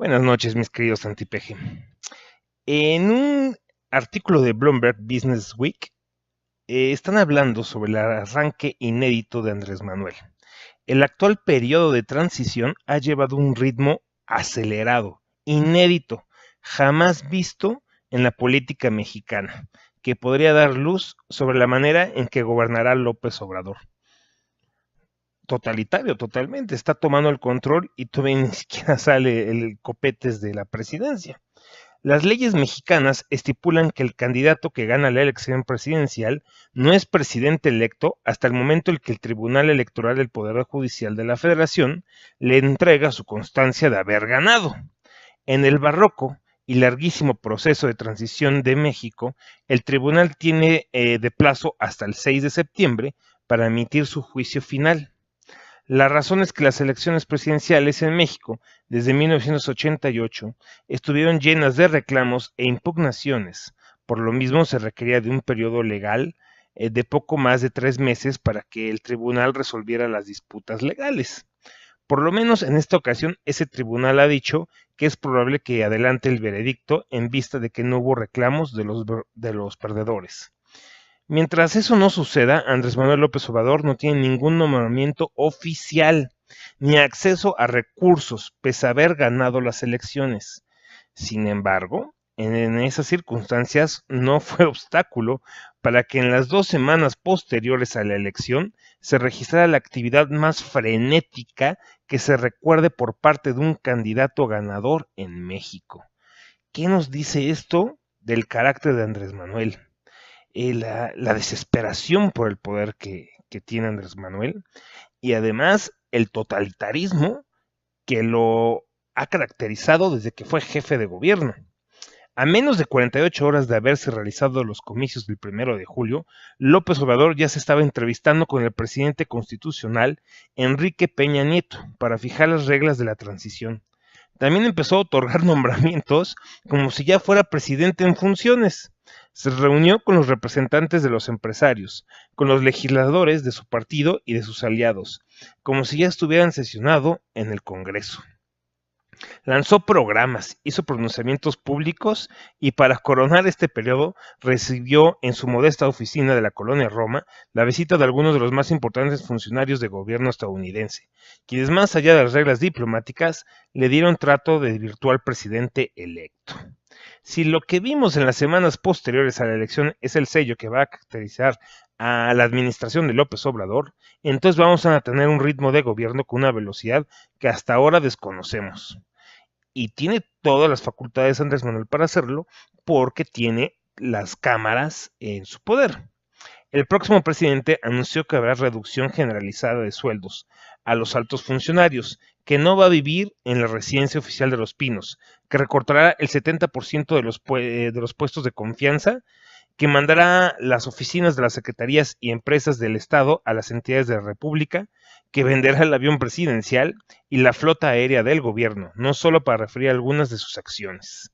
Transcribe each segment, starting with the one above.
Buenas noches, mis queridos antipeje. En un artículo de Bloomberg Business Week, están hablando sobre el arranque inédito de Andrés Manuel. El actual periodo de transición ha llevado un ritmo acelerado, inédito, jamás visto en la política mexicana, que podría dar luz sobre la manera en que gobernará López Obrador. Totalitario, totalmente, está tomando el control y todavía ni siquiera sale el copetes de la presidencia. Las leyes mexicanas estipulan que el candidato que gana la elección presidencial no es presidente electo hasta el momento en que el Tribunal Electoral del Poder Judicial de la Federación le entrega su constancia de haber ganado. En el barroco y larguísimo proceso de transición de México, el tribunal tiene de plazo hasta el 6 de septiembre para emitir su juicio final. La razón es que las elecciones presidenciales en México, desde 1988, estuvieron llenas de reclamos e impugnaciones. Por lo mismo, se requería de un periodo legal de poco más de 3 meses para que el tribunal resolviera las disputas legales. Por lo menos en esta ocasión, ese tribunal ha dicho que es probable que adelante el veredicto en vista de que no hubo reclamos de los perdedores. Mientras eso no suceda, Andrés Manuel López Obrador no tiene ningún nombramiento oficial ni acceso a recursos, pese a haber ganado las elecciones. Sin embargo, en esas circunstancias no fue obstáculo para que en las 2 semanas posteriores a la elección se registrara la actividad más frenética que se recuerde por parte de un candidato ganador en México. ¿Qué nos dice esto del carácter de Andrés Manuel? La desesperación por el poder que tiene Andrés Manuel y además el totalitarismo que lo ha caracterizado desde que fue jefe de gobierno. A menos de 48 horas de haberse realizado los comicios del 1 de julio, López Obrador ya se estaba entrevistando con el presidente constitucional Enrique Peña Nieto para fijar las reglas de la transición. También empezó a otorgar nombramientos como si ya fuera presidente en funciones. Se reunió con los representantes de los empresarios, con los legisladores de su partido y de sus aliados, como si ya estuvieran sesionado en el Congreso. Lanzó programas, hizo pronunciamientos públicos y para coronar este periodo recibió en su modesta oficina de la colonia Roma la visita de algunos de los más importantes funcionarios de gobierno estadounidense, quienes más allá de las reglas diplomáticas le dieron trato de virtual presidente electo. Si lo que vimos en las semanas posteriores a la elección es el sello que va a caracterizar a la administración de López Obrador, entonces vamos a tener un ritmo de gobierno con una velocidad que hasta ahora desconocemos. Y tiene todas las facultades Andrés Manuel para hacerlo porque tiene las cámaras en su poder. El próximo presidente anunció que habrá reducción generalizada de sueldos a los altos funcionarios, que no va a vivir en la residencia oficial de Los Pinos, que recortará el 70% de los puestos de confianza, que mandará las oficinas de las secretarías y empresas del Estado a las entidades de la República, que venderá el avión presidencial y la flota aérea del gobierno, no solo para referir algunas de sus acciones.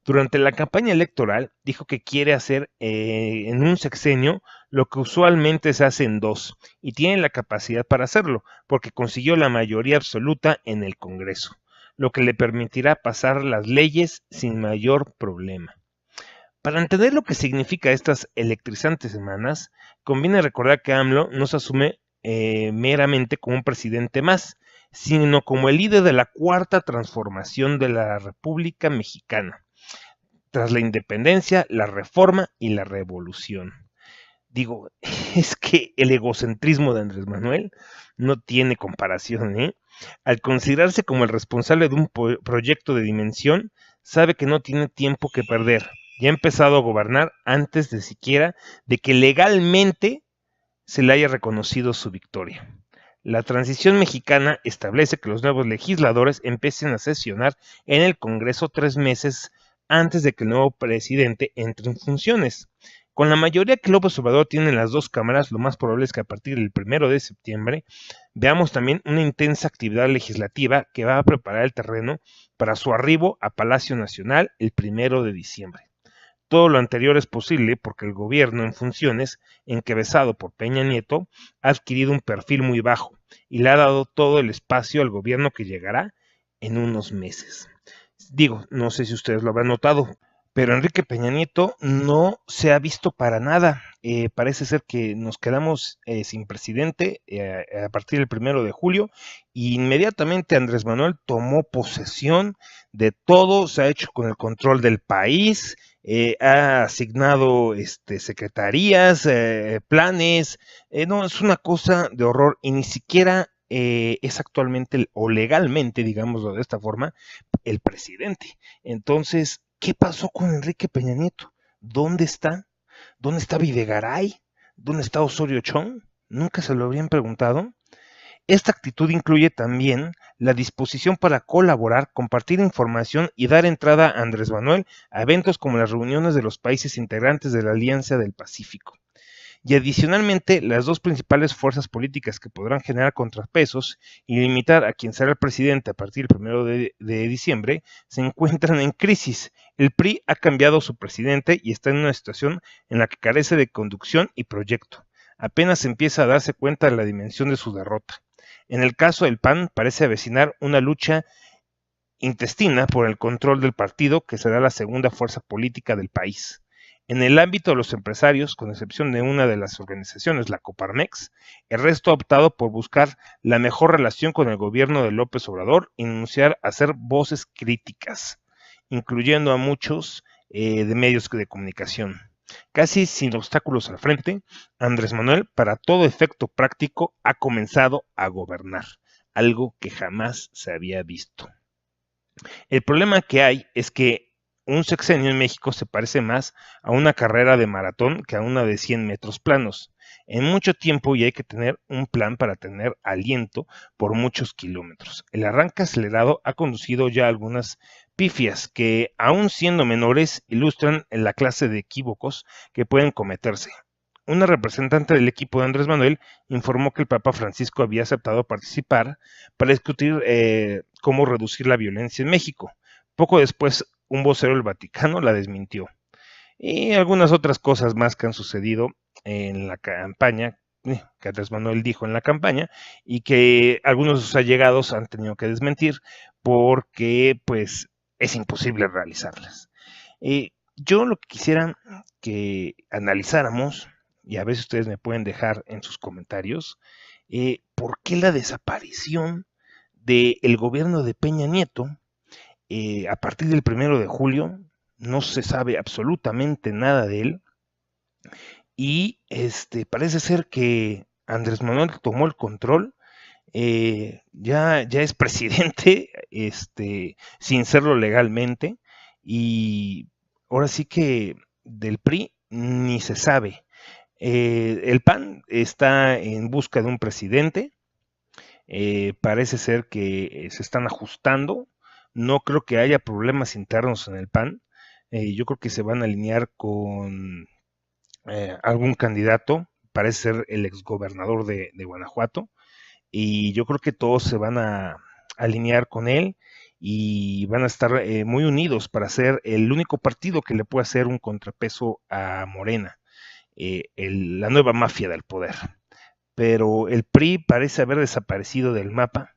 Durante la campaña electoral dijo que quiere hacer en un sexenio lo que usualmente se hace en dos, y tiene la capacidad para hacerlo, porque consiguió la mayoría absoluta en el Congreso, lo que le permitirá pasar las leyes sin mayor problema. Para entender lo que significa estas electrizantes semanas, conviene recordar que AMLO no se asume meramente como un presidente más, sino como el líder de la cuarta transformación de la República Mexicana, tras la independencia, la reforma y la revolución. Digo, es que el egocentrismo de Andrés Manuel no tiene comparación, ¿eh? Al considerarse como el responsable de un proyecto de dimensión, sabe que no tiene tiempo que perder. Ya ha empezado a gobernar antes de siquiera de que legalmente se le haya reconocido su victoria. La transición mexicana establece que los nuevos legisladores empiecen a sesionar en el Congreso 3 meses antes de que el nuevo presidente entre en funciones. Con la mayoría que López Obrador tiene en las dos cámaras, lo más probable es que a partir del 1 de septiembre veamos también una intensa actividad legislativa que va a preparar el terreno para su arribo a Palacio Nacional el 1 de diciembre. Todo lo anterior es posible porque el gobierno en funciones, encabezado por Peña Nieto, ha adquirido un perfil muy bajo y le ha dado todo el espacio al gobierno que llegará en unos meses. Digo, no sé si ustedes lo habrán notado, pero Enrique Peña Nieto no se ha visto para nada. Parece ser que nos quedamos sin presidente a partir del 1 de julio. Y inmediatamente Andrés Manuel tomó posesión de todo, se ha hecho con el control del país, ha asignado secretarías, planes. No, es una cosa de horror y ni siquiera es actualmente o legalmente, digámoslo de esta forma, el presidente. Entonces, ¿qué pasó con Enrique Peña Nieto? ¿Dónde está? ¿Dónde está Videgaray? ¿Dónde está Osorio Chong? ¿Nunca se lo habrían preguntado? Esta actitud incluye también la disposición para colaborar, compartir información y dar entrada a Andrés Manuel a eventos como las reuniones de los países integrantes de la Alianza del Pacífico. Y adicionalmente, las dos principales fuerzas políticas que podrán generar contrapesos y limitar a quien será el presidente a partir del 1 de diciembre se encuentran en crisis. El PRI ha cambiado a su presidente y está en una situación en la que carece de conducción y proyecto. Apenas empieza a darse cuenta de la dimensión de su derrota. En el caso del PAN, parece avecinar una lucha intestina por el control del partido, que será la segunda fuerza política del país. En el ámbito de los empresarios, con excepción de una de las organizaciones, la Coparmex, el resto ha optado por buscar la mejor relación con el gobierno de López Obrador y anunciar hacer voces críticas, incluyendo a muchos de medios de comunicación. Casi sin obstáculos al frente, Andrés Manuel, para todo efecto práctico, ha comenzado a gobernar, algo que jamás se había visto. El problema que hay es que un sexenio en México se parece más a una carrera de maratón que a una de 100 metros planos. En mucho tiempo y hay que tener un plan para tener aliento por muchos kilómetros. El arranque acelerado ha conducido ya a algunas pifias que, aun siendo menores, ilustran la clase de equívocos que pueden cometerse. Una representante del equipo de Andrés Manuel informó que el Papa Francisco había aceptado participar para discutir cómo reducir la violencia en México. Poco después, un vocero del Vaticano la desmintió. Y algunas otras cosas más que han sucedido en la campaña, que Andrés Manuel dijo en la campaña, y que algunos de sus allegados han tenido que desmentir porque pues es imposible realizarlas. Yo lo que quisiera que analizáramos, y a veces ustedes me pueden dejar en sus comentarios, ¿por qué la desaparición del gobierno de Peña Nieto a partir del 1 de julio? No se sabe absolutamente nada de él y parece ser que Andrés Manuel tomó el control, ya es presidente, sin serlo legalmente, y ahora sí que del PRI ni se sabe. El PAN está en busca de un presidente, parece ser que se están ajustando, no creo que haya problemas internos en el PAN, yo creo que se van a alinear con algún candidato, parece ser el exgobernador de Guanajuato, y yo creo que todos se van a alinear con él y van a estar muy unidos para ser el único partido que le pueda hacer un contrapeso a Morena, la nueva mafia del poder. Pero el PRI parece haber desaparecido del mapa,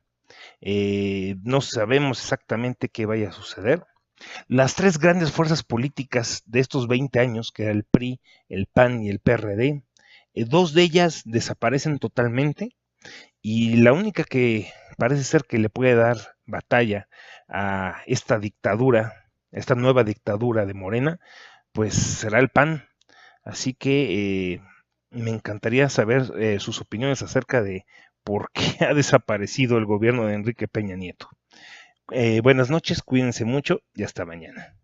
no sabemos exactamente qué vaya a suceder. Las tres grandes fuerzas políticas de estos 20 años, que era el PRI, el PAN y el PRD, dos de ellas desaparecen totalmente y la única que parece ser que le puede dar batalla a esta dictadura, esta nueva dictadura de Morena, pues será el PAN. Así que me encantaría saber sus opiniones acerca de por qué ha desaparecido el gobierno de Enrique Peña Nieto. Buenas noches, cuídense mucho y hasta mañana.